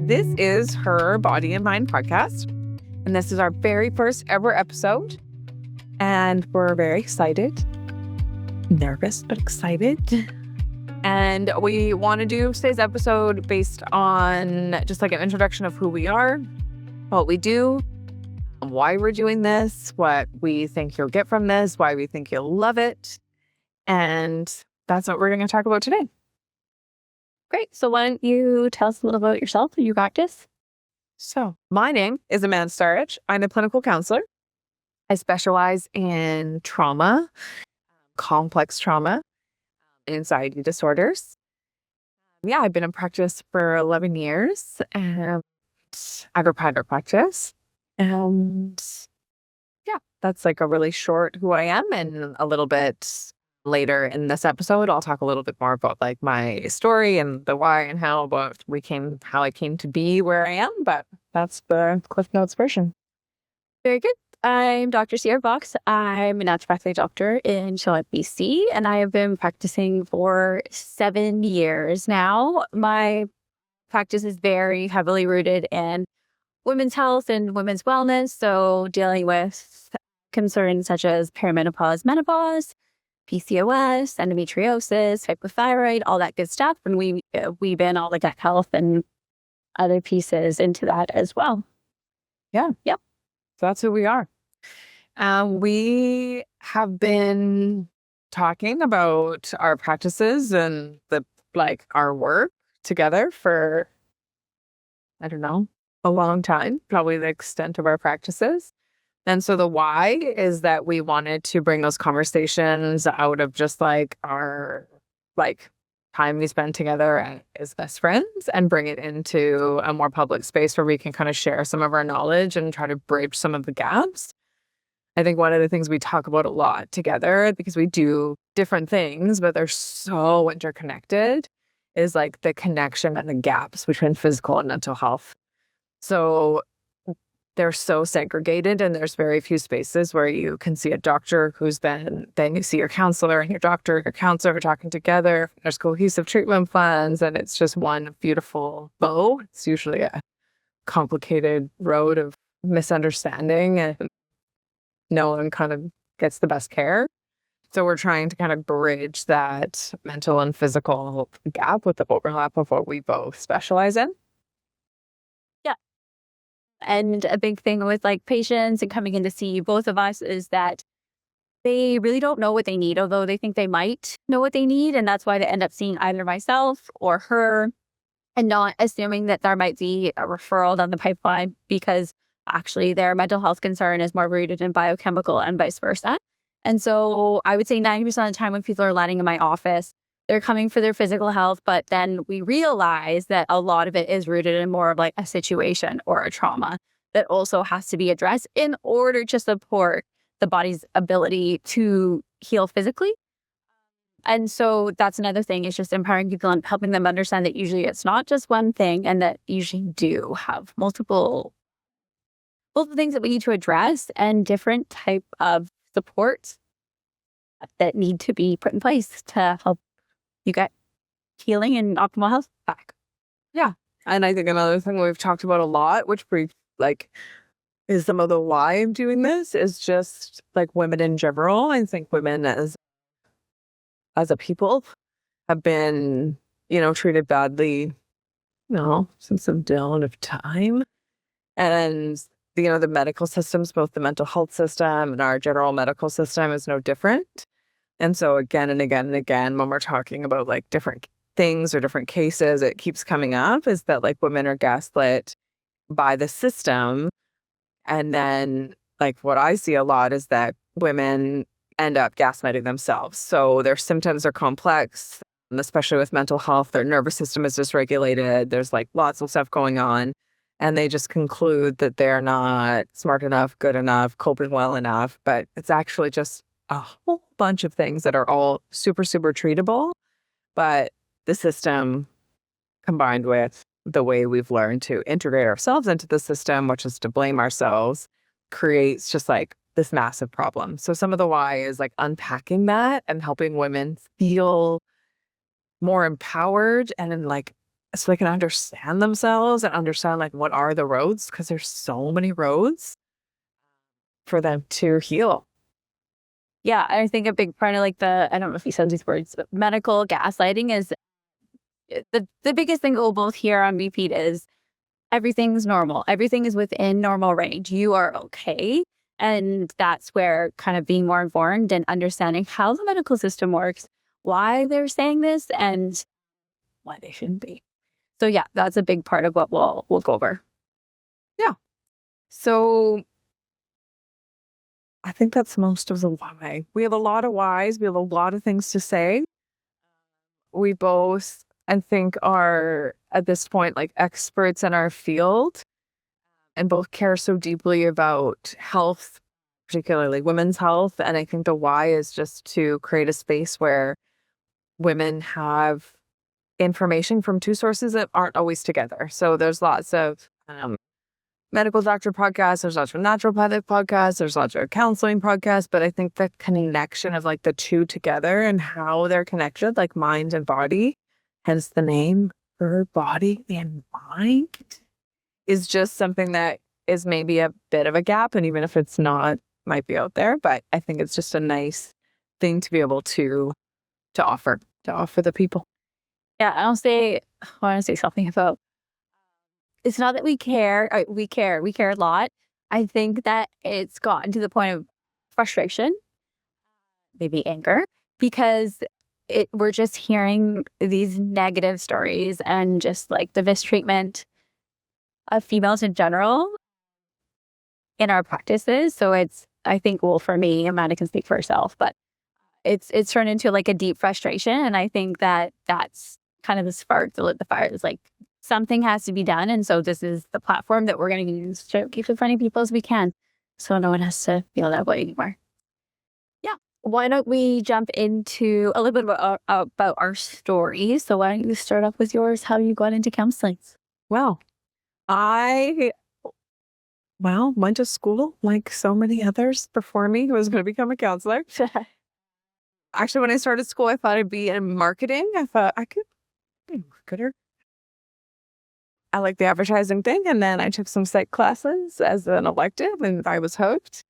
This is Her Body and Mind podcast, and this is our very first ever episode, and we're very excited. Nervous, but excited. And we want to do today's episode based on just like an introduction of who we are, what we do, why we're doing this, what we think you'll get from this, why we think you'll love it. And that's what we're going to talk about today. Great. So why don't you tell us a little about yourself and your practice? So my name is Amanda Sarich. I'm a clinical counselor. I specialize in trauma, complex trauma, anxiety disorders. Yeah, I've been in practice for 11 years and I have a private practice. And yeah, that's like a really short who I am, and a little bit later in this episode, I'll talk a little bit more about like my story and the why and how I came to be where I am. But that's the Cliff Notes version. Very good. I'm Dr.Ciera Fox. I'm a Naturopathic Doctor in Charlotte, BC, and I have been practicing for 7 years now. My practice is very heavily rooted in women's health and women's wellness, so dealing with concerns such as perimenopause, menopause, PCOS, endometriosis, hypothyroid, all that good stuff. And we weave in all the gut health and other pieces into that as well. Yeah. Yep. So that's who we are. We have been talking about our practices and our work together for, I don't know, a long time, probably the extent of our practices. And so the why is that we wanted to bring those conversations out of just like our time we spend together as best friends and bring it into a more public space where we can kind of share some of our knowledge and try to bridge some of the gaps. I think one of the things we talk about a lot together, because we do different things, but they're so interconnected, is like the connection and the gaps between physical and mental health. So they're so segregated, and there's very few spaces where you can see a doctor then you see your counselor and your doctor and your counselor talking together. There's cohesive treatment plans, and it's just one beautiful bow. It's usually a complicated road of misunderstanding, and no one kind of gets the best care. So we're trying to kind of bridge that mental and physical gap with the overlap of what we both specialize in. And a big thing with like patients and coming in to see both of us is that they really don't know what they need, although they think they might know what they need. And that's why they end up seeing either myself or her and not assuming that there might be a referral down the pipeline, because actually their mental health concern is more rooted in biochemical and vice versa. And so I would say 90% of the time when people are landing in my office, they're coming for their physical health, but then we realize that a lot of it is rooted in more of like a situation or a trauma that also has to be addressed in order to support the body's ability to heal physically. And so that's another thing, is just empowering people and helping them understand that usually it's not just one thing, and that usually do have multiple things that we need to address and different type of supports that need to be put in place to help you get healing and optimal health back. Yeah. And I think another thing we've talked about a lot, which is some of the why of doing this, is just like women in general. I think women as a people have been, treated badly, since the dawn of time. And, the medical systems, both the mental health system and our general medical system, is no different. And so again and again and again, when we're talking about like different things or different cases, it keeps coming up, is that like women are gaslit by the system. And then like what I see a lot is that women end up gaslighting themselves. So their symptoms are complex, especially with mental health. Their nervous system is dysregulated. There's like lots of stuff going on. And they just conclude that they're not smart enough, good enough, coping well enough. But it's actually just a whole bunch of things that are all super, super treatable. But the system, combined with the way we've learned to integrate ourselves into the system, which is to blame ourselves, creates just like this massive problem. So some of the why is like unpacking that and helping women feel more empowered and like so they can understand themselves and understand like what are the roads, because there's so many roads for them to heal. Yeah, I think a big part of like I don't know if you said these words, but medical gaslighting is the biggest thing we'll both hear on repeat is everything's normal. Everything is within normal range. You are okay. And that's where kind of being more informed and understanding how the medical system works, why they're saying this, and why they shouldn't be. So yeah, that's a big part of what we'll go over. Yeah. So I think that's most of the why. We have a lot of whys. We have a lot of things to say. We both, I think, are at this point like experts in our field and both care so deeply about health, particularly women's health. And I think the why is just to create a space where women have information from two sources that aren't always together. So there's lots of medical doctor podcasts, there's lots of naturopathic podcasts, there's lots of counseling podcasts, but I think the connection of like the two together and how they're connected, like mind and body, hence the name, her body and mind, is just something that is maybe a bit of a gap. And even if it's not, might be out there, but I think it's just a nice thing to be able to offer the people. Yeah, I want to say something about, it's not that we care. We care a lot. I think that it's gotten to the point of frustration, maybe anger, because we're just hearing these negative stories and just like the mistreatment of females in general in our practices. So I think, well, for me, Amanda can speak for herself, but it's turned into like a deep frustration. And I think that that's kind of the spark to lit the fire. It's like something has to be done. And so this is the platform that we're going to use to keep as many people as we can. So no one has to feel that way anymore. Yeah. Why don't we jump into a little bit about our story? So why don't you start off with yours, how you got into counseling? Well, I went to school like so many others before me who was going to become a counselor. Actually, when I started school, I thought I'd be in marketing. I thought I could be a marketer. I like the advertising thing. And then I took some psych classes as an elective and I was hooked.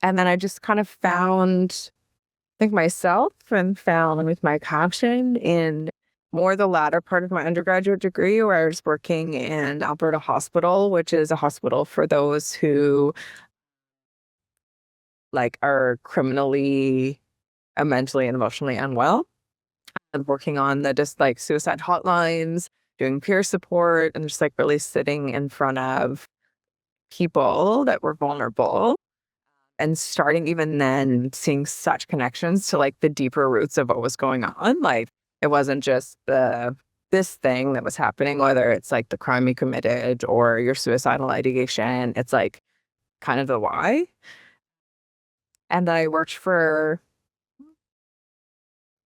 And then I just kind of found, I think, myself and found with my passion in more the latter part of my undergraduate degree, where I was working in Alberta Hospital, which is a hospital for those who like are criminally, mentally and emotionally unwell. I'm working on the just like suicide hotlines, doing peer support, and just like really sitting in front of people that were vulnerable. And starting even then seeing such connections to like the deeper roots of what was going on. Like it wasn't just this thing that was happening, whether it's like the crime you committed or your suicidal ideation. It's like kind of the why. And I worked for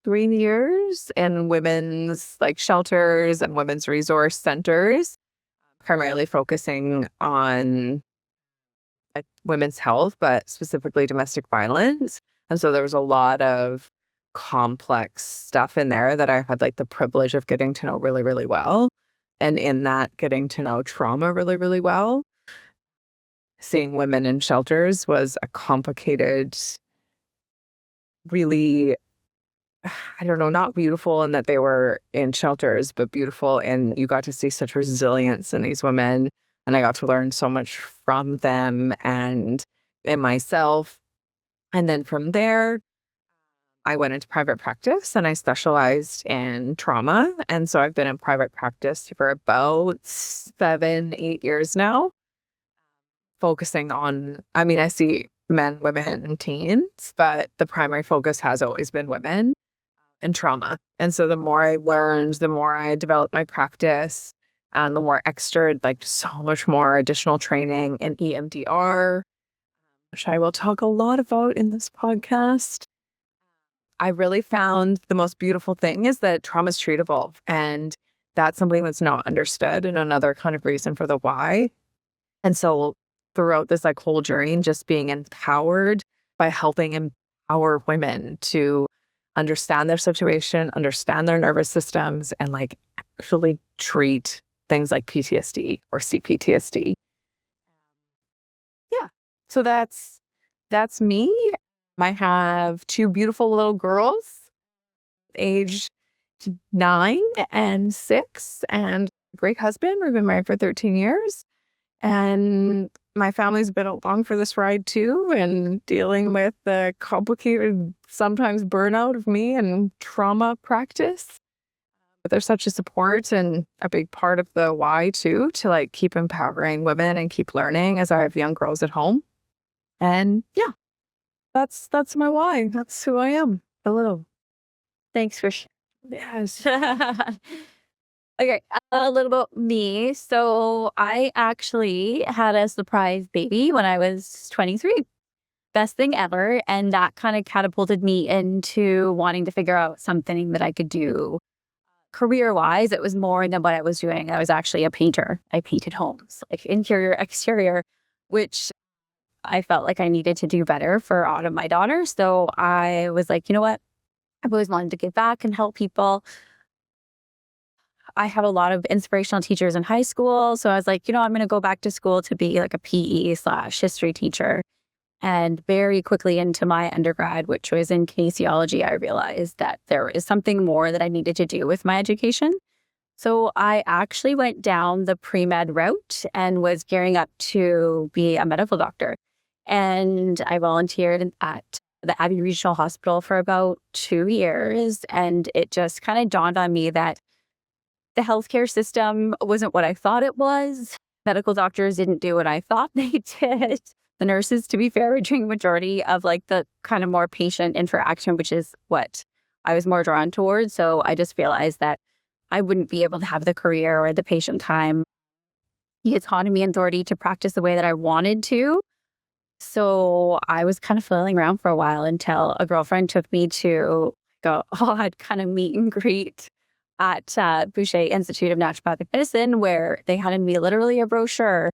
3 years in women's like shelters and women's resource centers, primarily focusing on women's health, but specifically domestic violence. And so there was a lot of complex stuff in there that I had like the privilege of getting to know really, really well. And in that, getting to know trauma really, really well. Seeing women in shelters was a complicated, really, I don't know, not beautiful in that they were in shelters, but beautiful. And you got to see such resilience in these women. And I got to learn so much from them and in myself. And then from there, I went into private practice and I specialized in trauma. And so I've been in private practice for about 7, 8 years now, focusing on, I mean, I see men, women, and teens, but the primary focus has always been women and trauma. And so the more I learned, the more I developed my practice, and the more extra, like so much more additional training in EMDR, which I will talk a lot about in this podcast. I really found the most beautiful thing is that trauma is treatable. And that's something that's not understood, and another kind of reason for the why. And so throughout this like whole journey, just being empowered by helping empower women to understand their situation, understand their nervous systems, and like actually treat things like PTSD or CPTSD. Yeah. So that's me. I have two beautiful little girls, aged 9 and 6, and a great husband. We've been married for 13 years. And my family's been along for this ride too, and dealing with the complicated, sometimes burnout of me and trauma practice. But there's such a support and a big part of the why too, to like keep empowering women and keep learning as I have young girls at home. And yeah, that's my why. That's who I am. Hello. Thanks for Yes. Okay, a little about me. So I actually had a surprise baby when I was 23. Best thing ever. And that kind of catapulted me into wanting to figure out something that I could do career-wise. It was more than what I was doing. I was actually a painter. I painted homes, like interior, exterior, which I felt like I needed to do better for Autumn, my daughter. So I was like, you know what? I've always wanted to give back and help people. I have a lot of inspirational teachers in high school. So I was like, I'm going to go back to school to be like a PE/history teacher. And very quickly into my undergrad, which was in kinesiology, I realized that there is something more that I needed to do with my education. So I actually went down the pre-med route and was gearing up to be a medical doctor. And I volunteered at the Abbey Regional Hospital for about 2 years. And it just kind of dawned on me that the healthcare system wasn't what I thought it was. Medical doctors didn't do what I thought they did. The nurses, to be fair, were doing majority of like the kind of more patient interaction, which is what I was more drawn towards. So I just realized that I wouldn't be able to have the career or the patient time, the autonomy and authority to practice the way that I wanted to. So I was kind of flailing around for a while until a girlfriend took me to go odd kind of meet and greet at Boucher Institute of Naturopathic Medicine, where they handed me literally a brochure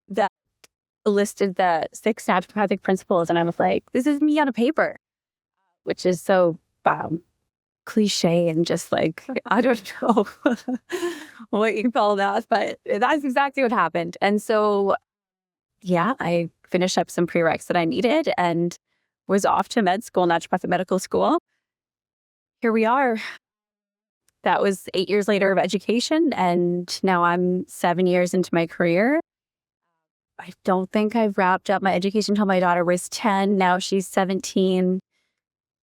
that listed the 6 naturopathic principles. And I was like, this is me on a paper, which is so cliche and just like, I don't know what you call that, but that's exactly what happened. And so, yeah, I finished up some prereqs that I needed and was off to med school, naturopathic medical school. Here we are. That was 8 years later of education. And now I'm 7 years into my career. I don't think I've wrapped up my education until my daughter was 10. Now she's 17.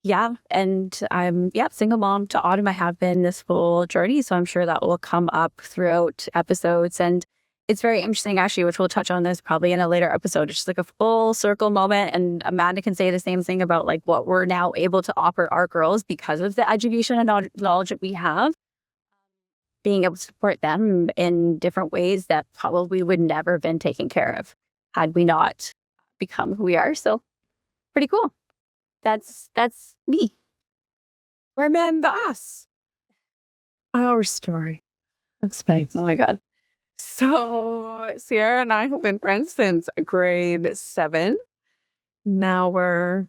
Yeah. And I'm, single mom to Autumn. I have been this full journey. So I'm sure that will come up throughout episodes. And it's very interesting, actually, which we'll touch on this probably in a later episode. It's just like a full circle moment. And Amanda can say the same thing about like what we're now able to offer our girls because of the education and knowledge that we have. Being able to support them in different ways that probably would never have been taken care of had we not become who we are. So pretty cool. That's me. Remember us. Our story. That's nice. Oh my God. So Ciera and I have been friends since grade 7. Now we're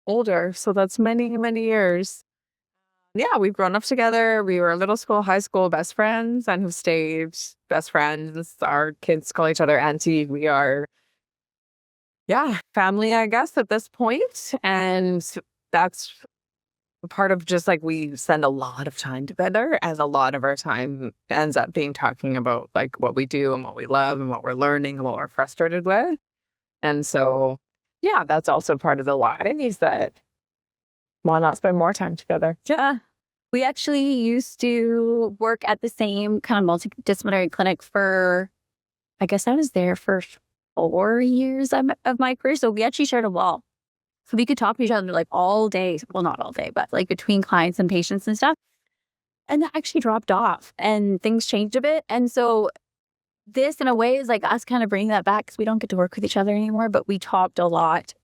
older. So that's many, many years. Yeah, we've grown up together. We were middle school, high school best friends and have stayed best friends. Our kids call each other auntie. We are, family, I guess, at this point. And that's part of just like we spend a lot of time together, and a lot of our time ends up being talking about like what we do and what we love and what we're learning and what we're frustrated with. And so, that's also part of the why is that why not spend more time together? Yeah. We actually used to work at the same kind of multidisciplinary clinic for, I guess I was there for 4 years of my career. So we actually shared a wall. So we could talk to each other like all day. Well, not all day, but like between clients and patients and stuff. And that actually dropped off and things changed a bit. And so this in a way is like us kind of bringing that back because we don't get to work with each other anymore, but we talked a lot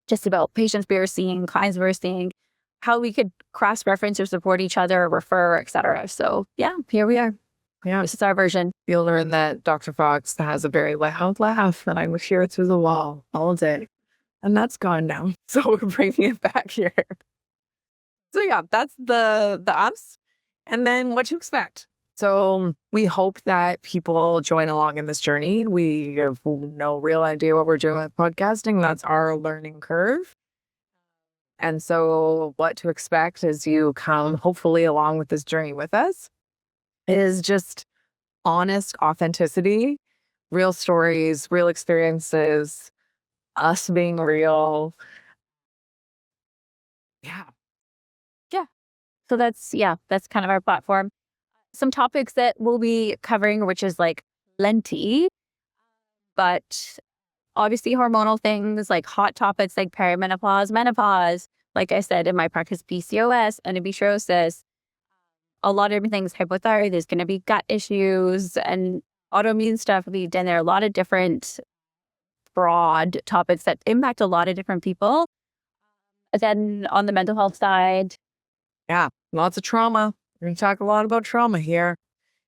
just about patients we were seeing, clients we were seeing, how we could cross-reference or support each other, refer, etc. So here we are. Yeah. This is our version. You'll learn that Dr. Fox has a very loud laugh and I would hear it through the wall all day. And that's gone now. So we're bringing it back here. So yeah, that's the us. And then what to expect. So we hope that people join along in this journey. We have no real idea what we're doing with podcasting. That's our learning curve. And so what to expect as you come hopefully along with this journey with us is just honest authenticity, real stories, real experiences, us being real. Yeah. So that's kind of our platform. Some topics that we'll be covering, which is like plenty, but obviously hormonal things like hot topics like perimenopause, menopause, like I said in my practice, PCOS, endometriosis, a lot of different things, hypothyroid, there's going to be gut issues and autoimmune stuff. We've done there a lot of different broad topics that impact a lot of different people. Then on the mental health side, Yeah. Lots of trauma. We're going to talk a lot about trauma here.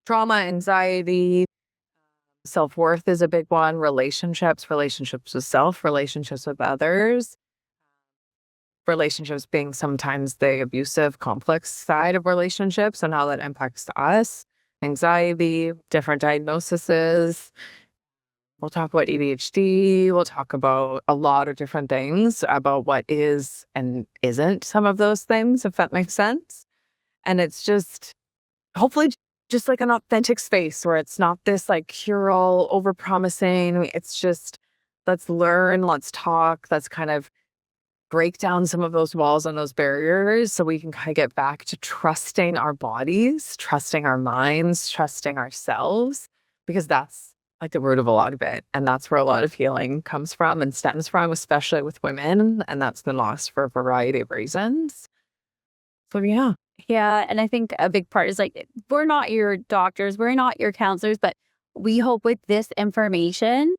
Trauma, anxiety, self-worth is a big one. Relationships with self, relationships with others. Relationships being sometimes the abusive, complex side of relationships and how that impacts us. Anxiety, different diagnoses. We'll talk about ADHD. We'll talk about a lot of different things about what is and isn't some of those things, if that makes sense. And it's just hopefully just like an authentic space where it's not this like cure-all, over-promising. It's just let's learn, let's talk, let's kind of break down some of those walls and those barriers so we can kind of get back to trusting our bodies, trusting our minds, trusting ourselves, because that's like the root of a lot of it. And that's where a lot of healing comes from and stems from, especially with women. And that's been lost for a variety of reasons. So yeah. yeah. And I think a big part is like, we're not your doctors, we're not your counselors, but we hope with this information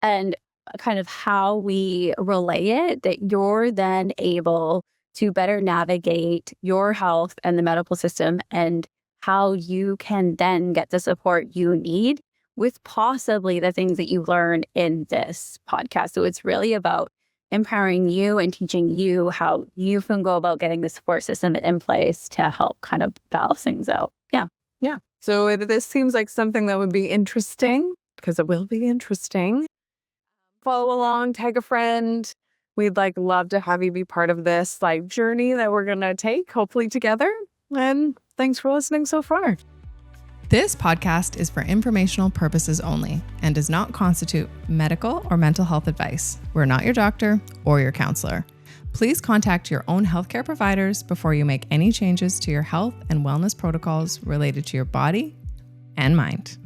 and kind of how we relay it, that you're then able to better navigate your health and the medical system and how you can then get the support you need with possibly the things that you learn in this podcast. So it's really about empowering you and teaching you how you can go about getting the support system in place to help kind of balance things out. Yeah. Yeah. So if this seems like something that would be interesting, because it will be interesting, follow along, tag a friend. We'd love to have you be part of this journey that we're going to take, hopefully together. And thanks for listening so far. This podcast is for informational purposes only and does not constitute medical or mental health advice. We're not your doctor or your counselor. Please contact your own healthcare providers before you make any changes to your health and wellness protocols related to your body and mind.